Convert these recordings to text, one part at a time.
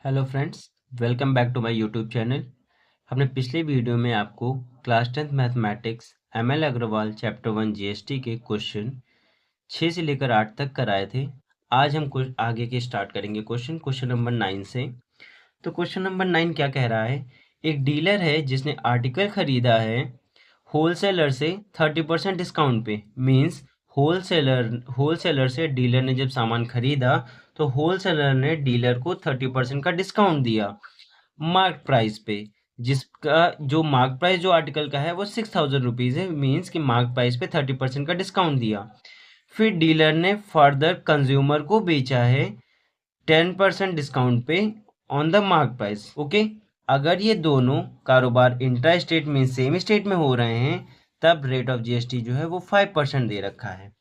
Hello friends, welcome back to my YouTube channel. हमने पिछले video में आपको class 10th mathematics ML Agarwal chapter 1 GST के क्वेश्चन 6 से लेकर 8 तक कराए थे। आज हम कुछ आगे के स्टार्ट करेंगे क्वेश्चन नंबर 9 से। तो क्वेश्चन नंबर 9 क्या कह रहा है। एक डीलर है जिसने आर्टिकल खरीदा है होलसेलर से 30% डिस्काउंट पे। मीन्स होलसेलर से डीलर ने जब सामान खरीदा तो होलसेलर ने डीलर को 30% का डिस्काउंट दिया मार्क प्राइस पे, जिसका जो मार्क प्राइस जो आर्टिकल का है वो 6,000 रुपीज़ है। मीन्स कि मार्क प्राइस पे 30% का डिस्काउंट दिया। फिर डीलर ने फर्दर कंज्यूमर को बेचा है 10% डिस्काउंट पे on the mark price. Okay, अगर ये दोनों कारोबार इंट्रा स्टेट में सेम स्टेट में हो रहे हैं तब रेट ऑफ जीएसटी जो है वो 5% दे रखा है।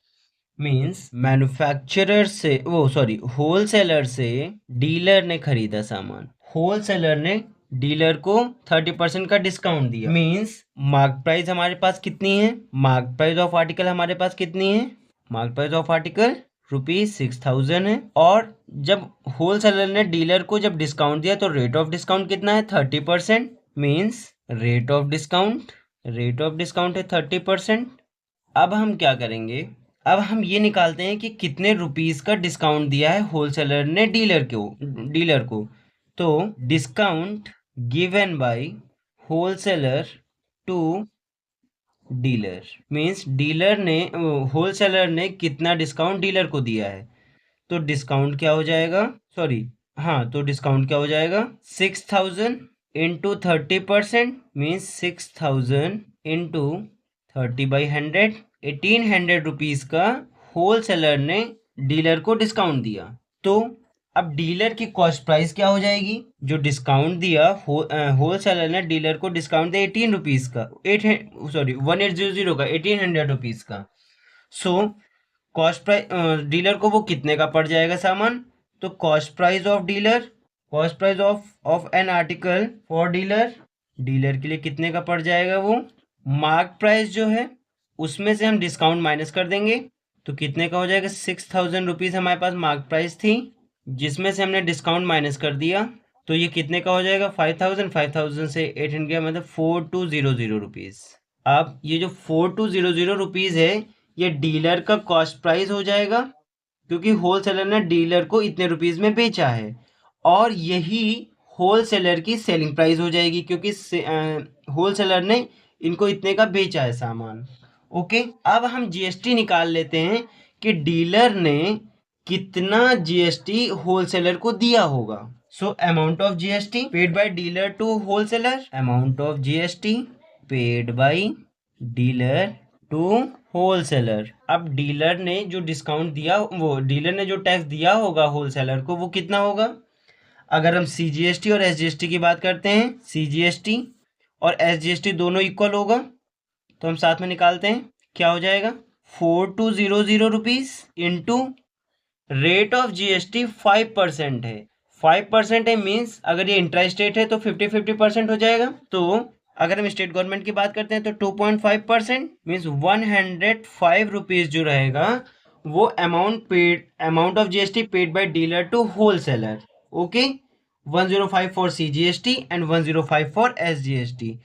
मीन्स मैन्युफैक्चरर से होलसेलर से डीलर ने खरीदा सामान, होलसेलर ने डीलर को 30% का डिस्काउंट दिया। मीन्स मार्क प्राइस हमारे पास कितनी है, मार्क प्राइस ऑफ आर्टिकल हमारे पास कितनी है, मार्क प्राइस ऑफ आर्टिकल ₹6,000 है। और जब होलसेलर ने डीलर को जब डिस्काउंट दिया तो रेट ऑफ डिस्काउंट कितना है 30%। मीन्स रेट ऑफ डिस्काउंट है 30%। अब हम क्या करेंगे, अब हम ये निकालते हैं कि कितने रुपीस का डिस्काउंट दिया है होलसेलर ने डीलर को। तो discount given by wholesaler to dealer means wholesaler ने कितना डिस्काउंट डीलर को दिया है। तो डिस्काउंट क्या हो जाएगा, तो डिस्काउंट क्या हो जाएगा 6,000 इंटू 30% मीन्स 6,000 इंटू 30/100, 1,800 रुपीज का होलसेलर ने डीलर को डिस्काउंट दिया। तो अब डीलर की कॉस्ट प्राइस क्या हो जाएगी, जो डिस्काउंट दिया होलसेलर ने डीलर को डिस्काउंट दिया 18 रुपीज का 1800 का 1,800 रुपीज का। सो कॉस्ट प्राइस डीलर को वो कितने का पड़ जाएगा सामान। तो cost price of an article for dealer के लिए कितने का पड़ जाएगा, वो मार्क प्राइस जो है उसमें से हम डिस्काउंट माइनस कर देंगे तो कितने का हो जाएगा 6,000 रुपीज़ हमारे पास मार्क प्राइस थी, जिसमें से हमने डिस्काउंट माइनस कर दिया तो ये कितने का हो जाएगा 5,000 से 800 मतलब 4,200 रुपीज़। अब ये जो 4,200 रुपीज़ है ये डीलर का कॉस्ट प्राइस हो जाएगा क्योंकि होलसेलर ने डीलर को इतने रुपीज़ में बेचा है, और यही होलसेलर की सेलिंग प्राइस हो जाएगी क्योंकि होलसेलर ने इनको इतने का बेचा है सामान। ओके, अब हम जीएसटी निकाल लेते हैं कि डीलर ने कितना जीएसटी होलसेलर को दिया होगा। So amount of GST paid by dealer to wholesaler, amount of GST paid by dealer to wholesaler. अब डीलर ने जो डिस्काउंट दिया, वो डीलर ने जो टैक्स दिया होगा होलसेलर को वो कितना होगा। अगर हम सीजीएसटी और एसजीएसटी की बात करते हैं, सीजीएसटी और एसजीएसटी दोनों इक्वल होगा तो हम साथ में निकालते हैं, क्या हो जाएगा 4,200 rupees into rate of GST 5% है, 5% है। मीन्स अगर ये इंट्रा स्टेट है तो 50-50% हो जाएगा। तो अगर हम स्टेट गवर्नमेंट की बात करते हैं तो 2.5% मीन्स 105 रुपीज जो रहेगा वो amount of GST paid by dealer to wholesaler. Okay, 105 for CGST and 105 for SGST.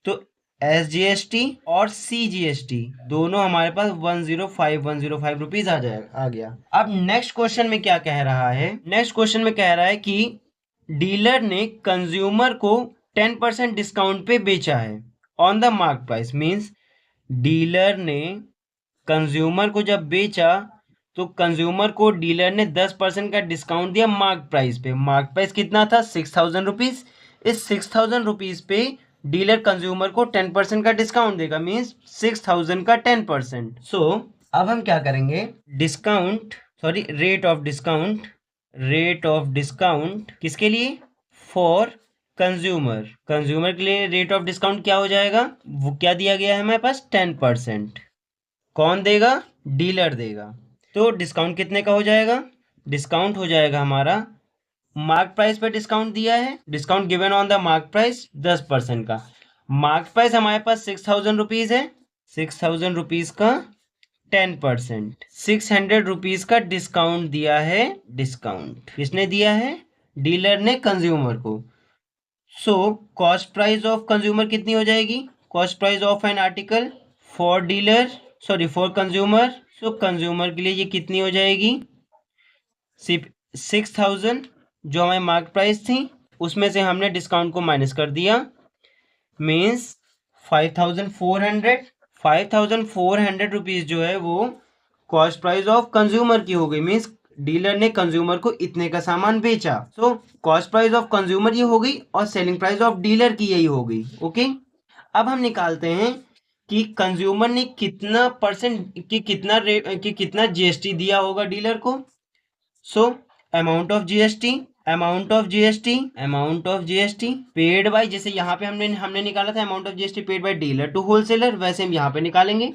तो एसजीएसटी और सीजीएसटी दोनों हमारे पास 105 रुपीज आ गया। अब नेक्स्ट क्वेश्चन में क्या कह रहा है, नेक्स्ट क्वेश्चन में कह रहा है कि डीलर ने कंज्यूमर को 10% डिस्काउंट पे बेचा है on the mark price. Means dealer ने कंज्यूमर को जब बेचा तो कंज्यूमर को डीलर ने 10% का डिस्काउंट दिया मार्क प्राइस पे। मार्क प्राइस कितना था 6,000 रुपीज। इस 6,000 रुपीज पे डीलर कंज्यूमर को 10% का डिस्काउंट देगा, मीन्स 6,000 का 10%। सो अब हम क्या करेंगे, रेट ऑफ डिस्काउंट किसके लिए, फॉर कंज्यूमर के लिए रेट ऑफ डिस्काउंट क्या हो जाएगा, वो क्या दिया गया है हमारे पास 10%। कौन देगा, डीलर देगा। तो डिस्काउंट कितने का हो जाएगा, डिस्काउंट हो जाएगा हमारा मार्क प्राइस पे डिस्काउंट दिया है, discount given on the mark price 10% का। मार्क प्राइस हमारे पास 6,000 रुपीज है, 6,000 रुपीज का 10% 600 रुपीज का डिस्काउंट दिया है। डिस्काउंट किसने दिया है, डीलर ने कंज्यूमर को। सो कॉस्ट प्राइस ऑफ कंज्यूमर कितनी हो जाएगी? Cost price of an article for dealer, sorry for consumer. So consumer के लिए ये कितनी हो जाएगी? 6000 जो हमारी मार्क प्राइस थी उसमें से हमने डिस्काउंट को माइनस कर दिया, मीन्स 5400। 5400 रुपीज जो है वो कॉस्ट प्राइस ऑफ कंज्यूमर की हो गई, मीन्स डीलर ने कंज्यूमर को इतने का सामान बेचा। सो कॉस्ट प्राइस ऑफ कंज्यूमर ये हो गई और सेलिंग प्राइस ऑफ डीलर की यही हो गई। ओके, अब हम निकालते हैं कि कंज्यूमर ने कितना परसेंट की कितना रेट की कितना जीएसटी दिया होगा डीलर को। So amount of GST, amount of GST, amount of GST paid by, जैसे यहाँ पे हमने निकाला था amount of GST paid by dealer to wholesaler, वैसे हम यहाँ पे निकालेंगे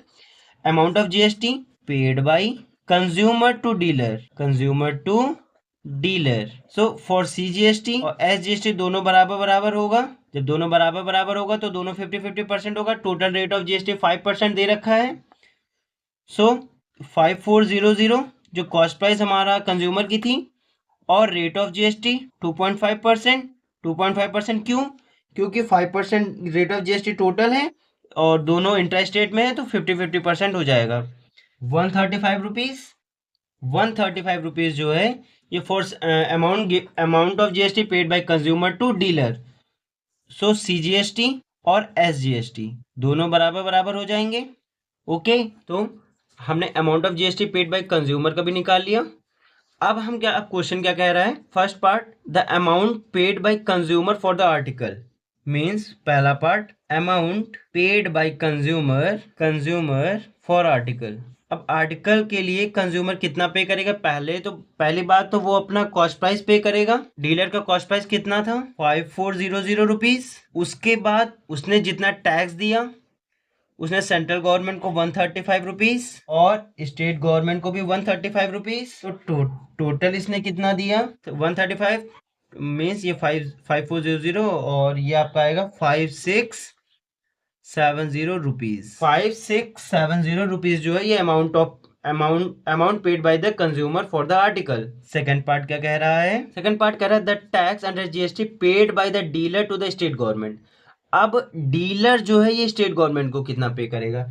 amount of GST paid by consumer to dealer, consumer to dealer. So for CGST और एसजीएसटी दोनों बराबर बराबर होगा। जब दोनों बराबर बराबर होगा तो दोनों 50-50% होगा। टोटल रेट ऑफ जीएसटी 5% दे रखा है। सो 5400 जो कॉस्ट प्राइस हमारा कंज्यूमर की थी और रेट ऑफ जीएसटी 2.5%। 2.5% क्यों? क्योंकि 5% रेट ऑफ जीएसटी टोटल है और दोनों इंटर स्टेट में है तो 50-50% हो जाएगा। 135 रुपीज, 135 रुपीज जो है ये for amount of GST paid by consumer to dealer. So CGST और एसजीएसटी दोनों बराबर बराबर हो जाएंगे। ओके, तो हमने amount of GST paid by consumer का भी निकाल लिया। अब हम क्या, अब क्वेश्चन क्या कह रहा है? First part the amount paid by consumer for the article, means पहला part amount paid by consumer for article. अब आर्टिकल के लिए कंज्यूमर कितना पे करेगा? पहली बात तो वो अपना कॉस्ट प्राइस पे करेगा। डीलर का कॉस्ट प्राइस कितना था? 5400 रुपीज। उसके बाद उसने जितना टैक्स दिया उसने सेंट्रल गवर्नमेंट को 135 रुपीज और स्टेट गवर्नमेंट को भी 135 रुपीज। तो टोटल इसने कितना दिया? तो 135 मीन्स ये 5400 और ये आपका आएगा 5670 रुपीज। 5670 रुपीज जो है ये amount paid by the consumer for the article. Second part क्या कह रहा है? सेकंड पार्ट कह रहा है the tax under GST paid by the dealer to the state government. अब डीलर जो है ये स्टेट गवर्नमेंट को कितना पे करेगा?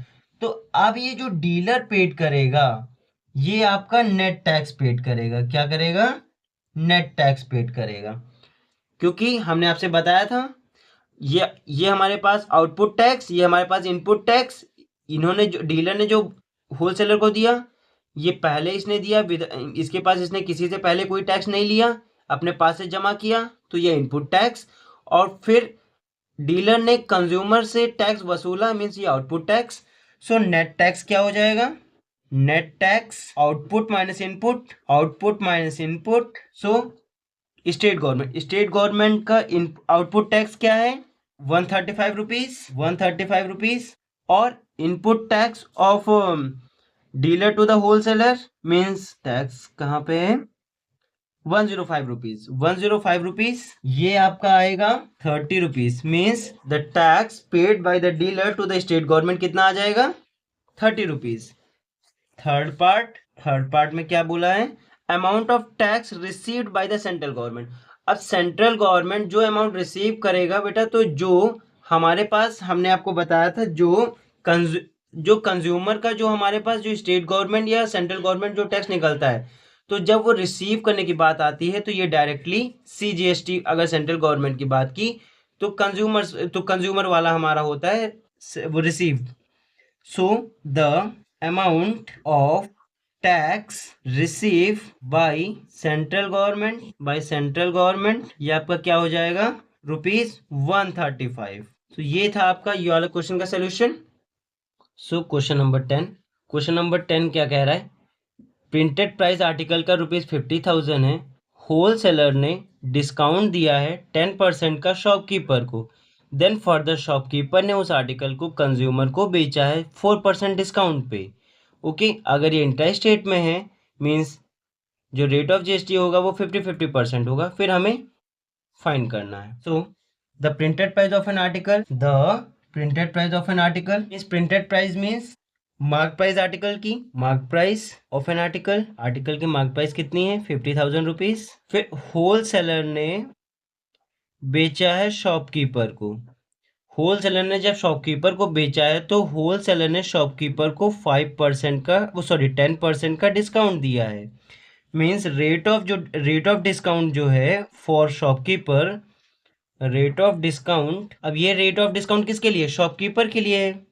तो अब ये जो डीलर पेड करेगा ये आपका नेट टैक्स पेड करेगा। क्या करेगा? नेट टैक्स पेड करेगा, क्योंकि हमने आपसे बताया था ये हमारे पास आउटपुट टैक्स, ये हमारे पास इनपुट टैक्स। इन्होंने जो डीलर ने जो होलसेलर को दिया ये पहले इसने दिया, इसके पास इसने किसी से पहले कोई टैक्स नहीं लिया, अपने पास से जमा किया, तो ये इनपुट टैक्स। और फिर डीलर ने कंज्यूमर से टैक्स वसूला, मीन्स ये output tax. So net tax क्या हो जाएगा? Net tax output minus input, output minus input. So state government का आउटपुट टैक्स क्या है? 135 रुपीज, 135 रुपीज। और input tax of dealer to the wholesaler means tax कहाँ पे है? 105 रुपीज, 105 रुपीज। ये आपका आएगा 30 rupees, means the tax paid by the dealer to the state government कितना आ जाएगा? 30 रुपीज। थर्ड पार्ट में क्या बोला है? Amount of tax received by the central government. अब सेंट्रल गवर्नमेंट जो अमाउंट रिसीव करेगा बेटा, तो जो हमारे पास हमने आपको बताया था जो कंज्यूमर का जो हमारे पास जो स्टेट गवर्नमेंट या सेंट्रल गवर्नमेंट जो टैक्स निकलता है, तो जब वो रिसीव करने की बात आती है तो ये डायरेक्टली सीजीएसटी, अगर सेंट्रल गवर्नमेंट की बात की तो कंज्यूमर वाला हमारा होता है वो received. So the amount of tax receive by central government ये आपका क्या हो जाएगा? ₹135। तो ये था आपका ये वाला क्वेश्चन का सोल्यूशन। सो क्वेश्चन नंबर 10 क्या कह रहा है? प्रिंटेड प्राइस आर्टिकल का ₹50,000 है, होलसेलर ने डिस्काउंट दिया है 10% का शॉपकीपर को, देन फर्दर शॉपकीपर ने उस आर्टिकल को कंज्यूमर को बेचा है 4% डिस्काउंट पे। ओके, अगर ये इंटर स्टेट में है मीन्स जो रेट ऑफ जीएसटी होगा वो 50-50% होगा, फिर हमें फाइंड करना है। So the printed price of an article, means printed price means mark price article की, mark price of an article, article की मार्क प्राइस कितनी है 50,000 रुपीज। फिर होल सेलर ने बेचा है शॉपकीपर को, होल सेलर ने जब शॉपकीपर को बेचा है तो होल सेलर ने शॉपकीपर को 5% का, वो सॉरी 10% का डिस्काउंट दिया है। मीन्स रेट ऑफ डिस्काउंट जो है for shopkeeper, rate of discount, अब ये रेट ऑफ डिस्काउंट किसके लिए, शॉपकीपर के लिए है।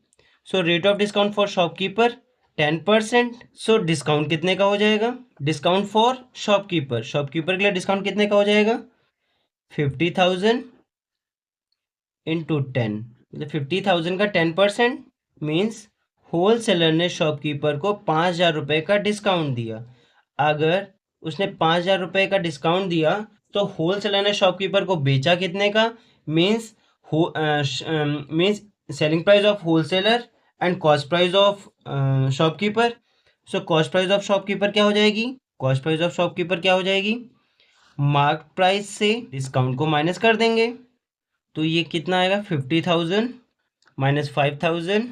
So rate of discount for shopkeeper 10%। So discount कितने का हो जाएगा, डिस्काउंट फॉर शॉपकीपर, शॉपकीपर के लिए डिस्काउंट कितने का हो जाएगा 50,000 इंटू 10, मतलब 50,000 का 10% मीन्स होल सेलर ने शॉपकीपर को 5,000 रुपये का डिस्काउंट दिया। अगर उसने 5,000 रुपये का डिस्काउंट दिया तो होल सेलर ने शॉपकीपर को बेचा कितने का, means means selling price of wholesaler and cost price of shopkeeper. So cost price of shopkeeper क्या हो जाएगी, कॉस्ट प्राइस ऑफ शॉपकीपर क्या हो जाएगी, मार्क प्राइस से डिस्काउंट को माइनस कर देंगे तो ये कितना आएगा 50,000 माइनस 5,000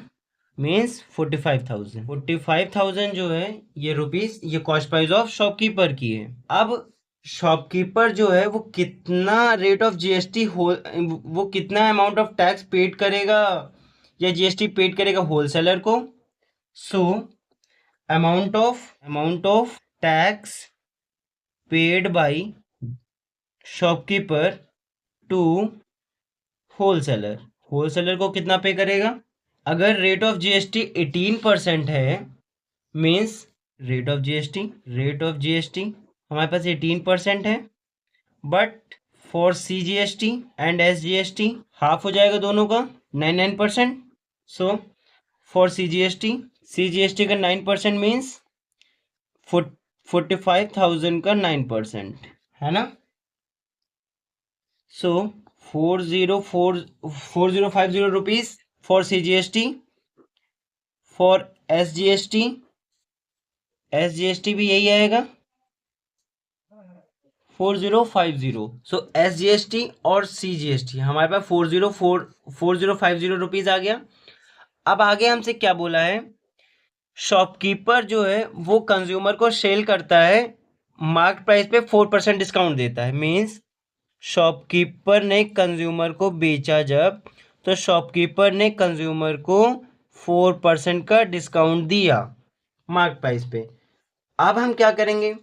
मीन्स 45,000। 45,000 जो है ये रुपीस, ये कॉस्ट प्राइस ऑफ शॉपकीपर की है। अब शॉपकीपर जो है वो कितना रेट ऑफ जीएसटी हो, वो कितना अमाउंट ऑफ टैक्स पेड करेगा या जीएसटी पेड करेगा होलसेलर को। So amount of tax paid by shopkeeper to wholesaler, wholesaler को कितना पे करेगा, अगर रेट ऑफ जीएसटी 18% है मीन्स रेट ऑफ जीएसटी हमारे पास 18% है, but for CGST and SGST half हो जाएगा दोनों का 9%। सो फॉर सीजीएसटी का 9% मीन्स 45,000 का 9% है ना। सो 4050 rupees for CGST, for SGST भी यही आएगा 4050। सो एसजीएसटी और सीजीएसटी हमारे पास 4050 रुपीज आ गया। अब आगे हमसे क्या बोला है, शॉपकीपर जो है वो कंज्यूमर को सेल करता है, मार्क प्राइस पे 4% डिस्काउंट देता है। मीन्स शॉपकीपर ने कंज्यूमर को बेचा जब, तो शॉपकीपर ने कंज्यूमर को 4% का डिस्काउंट दिया मार्क प्राइस पे। अब हम क्या करेंगे,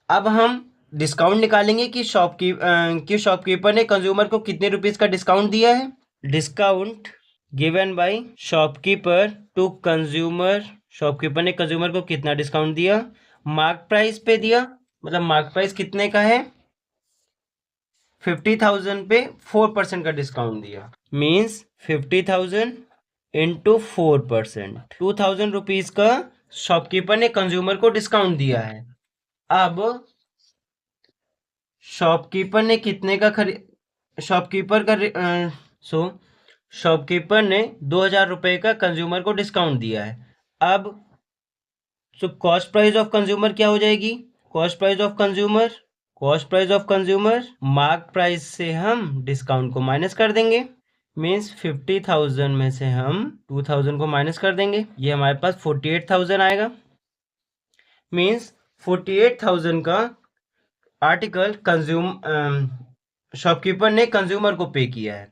अब हम डिस्काउंट निकालेंगे कि शॉपकीपर ने कंज्यूमर को कितने रुपीस का डिस्काउंट दिया है। Discount given by shopkeeper to consumer, shopkeeper ने कंज्यूमर को कितना डिस्काउंट दिया, मार्क प्राइस पे दिया, मतलब मार्क प्राइस कितने का है 50,000 पे 4% का डिस्काउंट दिया, मीन्स 50,000 इंटू 4%, 2,000 रुपीज का शॉपकीपर ने कंज्यूमर को डिस्काउंट दिया है। अब शॉपकीपर ने कितने का शॉपकीपर का शॉपकीपर ने 2,000 रुपये का कंज्यूमर को डिस्काउंट दिया है। अब कॉस्ट प्राइस ऑफ कंज्यूमर क्या हो जाएगी, cost price of consumer mark price से हम डिस्काउंट को माइनस कर देंगे, मीन्स 50,000 में से हम 2,000 को माइनस कर देंगे, ये हमारे पास 48,000 आएगा। मीन्स 48,000 का आर्टिकल शॉपकीपर ने कंज्यूमर को पे किया है।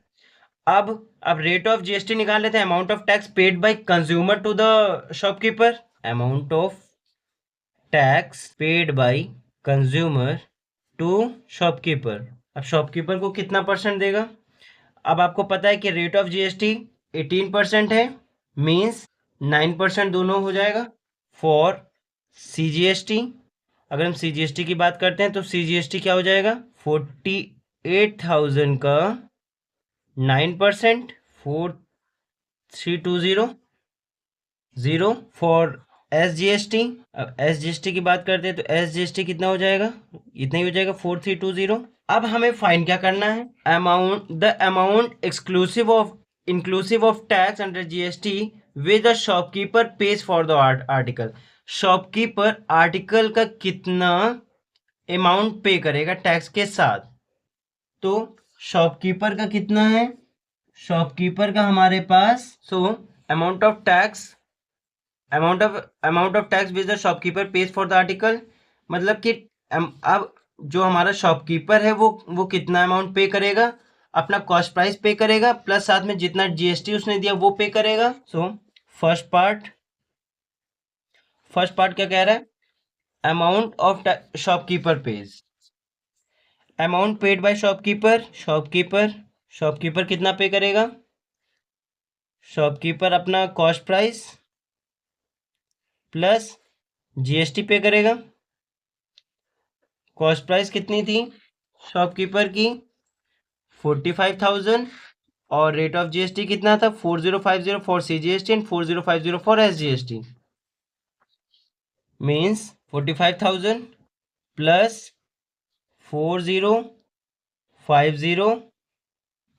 अब रेट ऑफ जीएसटी निकाल लेते हैं, amount of tax paid by consumer to the shopkeeper, amount of tax paid by consumer to shopkeeper. अब शॉपकीपर को कितना परसेंट देगा, अब आपको पता है कि रेट ऑफ जीएसटी 18% है, मीन्स 9% दोनों हो जाएगा। फॉर सीजीएसटी, अगर हम सीजीएसटी की बात करते हैं तो सीजीएसटी क्या हो जाएगा 48,000 का 9%, 4320 फॉर एसजीएसटी। अब एसजीएसटी की बात करते हैं तो एसजीएसटी कितना हो जाएगा, इतना ही हो जाएगा 4320। अब हमें फाइन क्या करना है, the amount inclusive of tax under GST with the shopkeeper pays for the article, shopkeeper article का कितना अमाउंट पे करेगा टैक्स के साथ। तो शॉपकीपर का कितना है, शॉपकीपर का हमारे पास amount of tax amount of tax which the shopkeeper pays for the article, मतलब कि अब जो हमारा शॉपकीपर है वो कितना अमाउंट पे करेगा, अपना कॉस्ट प्राइस पे करेगा प्लस साथ में जितना जीएसटी उसने दिया वो पे करेगा। सो फर्स्ट पार्ट क्या कह रहा है, amount of shopkeeper page, amount paid by shopkeeper कितना पे करेगा, शॉपकीपर अपना कॉस्ट प्राइस प्लस जीएसटी पे करेगा। कॉस्ट प्राइस कितनी थी शॉपकीपर की 45,000 और रेट ऑफ जीएसटी कितना था 4050 for CGST and 4050 for SGST, means 45,000 plus 4050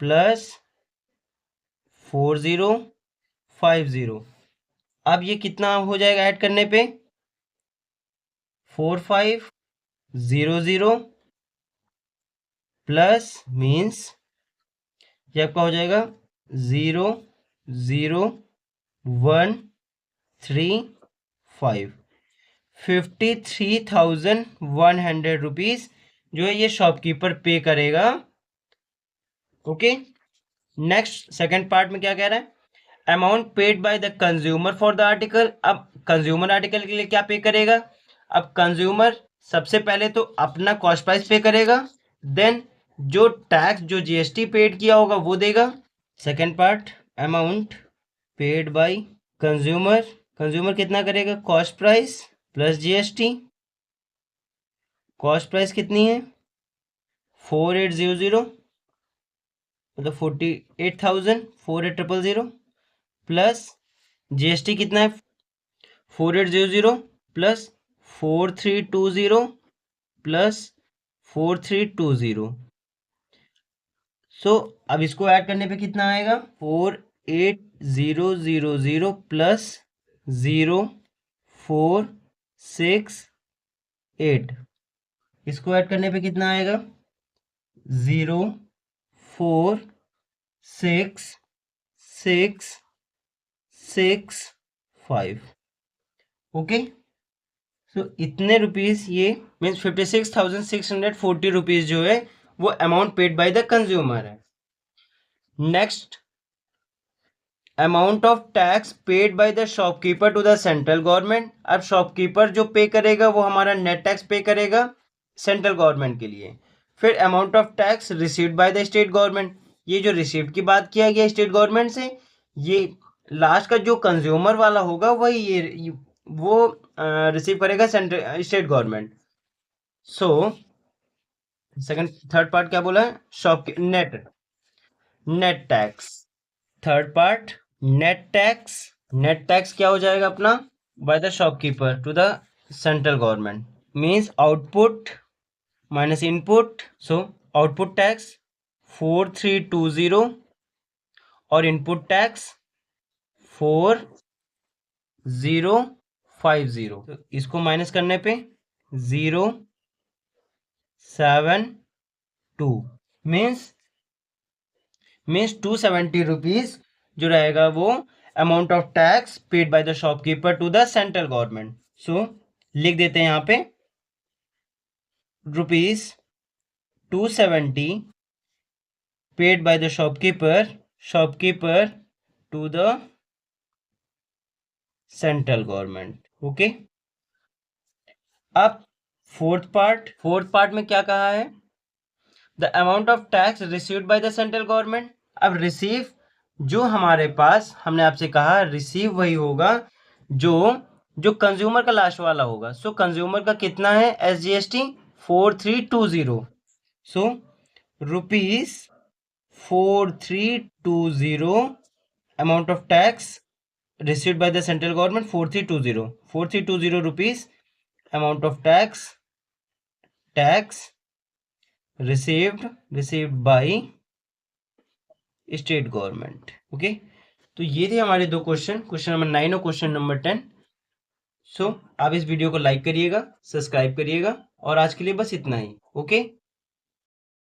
plus 4050, अब ये कितना हो जाएगा ऐड करने पे 4500 प्लस मीन्स ये आपका हो जाएगा 00135, 53,100 रुपीज जो है ये शॉपकीपर पे करेगा। ओके, नेक्स्ट सेकंड पार्ट में क्या कह रहा है, amount paid by the consumer for the article. अब कंज्यूमर आर्टिकल के लिए क्या पे करेगा, अब कंज्यूमर सबसे पहले तो अपना कॉस्ट प्राइस पे करेगा, देन जो टैक्स जो जीएसटी पेड किया होगा वो देगा। Second part amount paid by consumer कितना करेगा, cost price plus GST, cost price कितनी है 4800 मतलब 48,000 प्लस जीएसटी कितना है 4800 प्लस 4320 प्लस 4320। सो अब इसको ऐड करने पे कितना आएगा 48,000 प्लस 0468, इसको ऐड करने पे कितना आएगा 04665। ओके, सो इतने रुपीज ये मीन्स 56,640 रुपीज जो है वो amount paid by the consumer है। Next amount of tax paid by the shopkeeper to the central government. अब शॉपकीपर जो पे करेगा वो हमारा नेट टैक्स पे करेगा सेंट्रल गवर्नमेंट के लिए। फिर amount of tax received by the state government, ये जो रिसीव्ड की बात किया गया स्टेट गवर्नमेंट से, ये लास्ट का जो कंज्यूमर वाला होगा वही ये वो रिसीव करेगा central state government. So third part क्या बोला है, shop net tax. Third part net tax क्या हो जाएगा अपना by the shopkeeper to the central government, means output minus input. So output tax 4320 और इनपुट टैक्स 4050, तो इसको माइनस करने पे 072 मीन्स 270 रुपीज जो रहेगा वो amount of tax paid by the shopkeeper to the central government. So लिख देते हैं यहाँ पे ₹270 paid by the shopkeeper to the central government. Okay, अब फोर्थ पार्ट में क्या कहा है, the amount of tax received by the central government. अब रिसीव जो हमारे पास हमने आपसे कहा रिसीव वही होगा जो कंज्यूमर का लास्ट वाला होगा। सो कंज्यूमर का कितना है SGST 4320, so ₹4320 amount of tax received by the central government 4320 rupees amount of tax received by state government. Okay, तो ये थे हमारे दो क्वेश्चन नंबर 9 और क्वेश्चन नंबर 10। सो आप इस वीडियो को लाइक करिएगा, सब्सक्राइब करिएगा और आज के लिए बस इतना ही। ओके।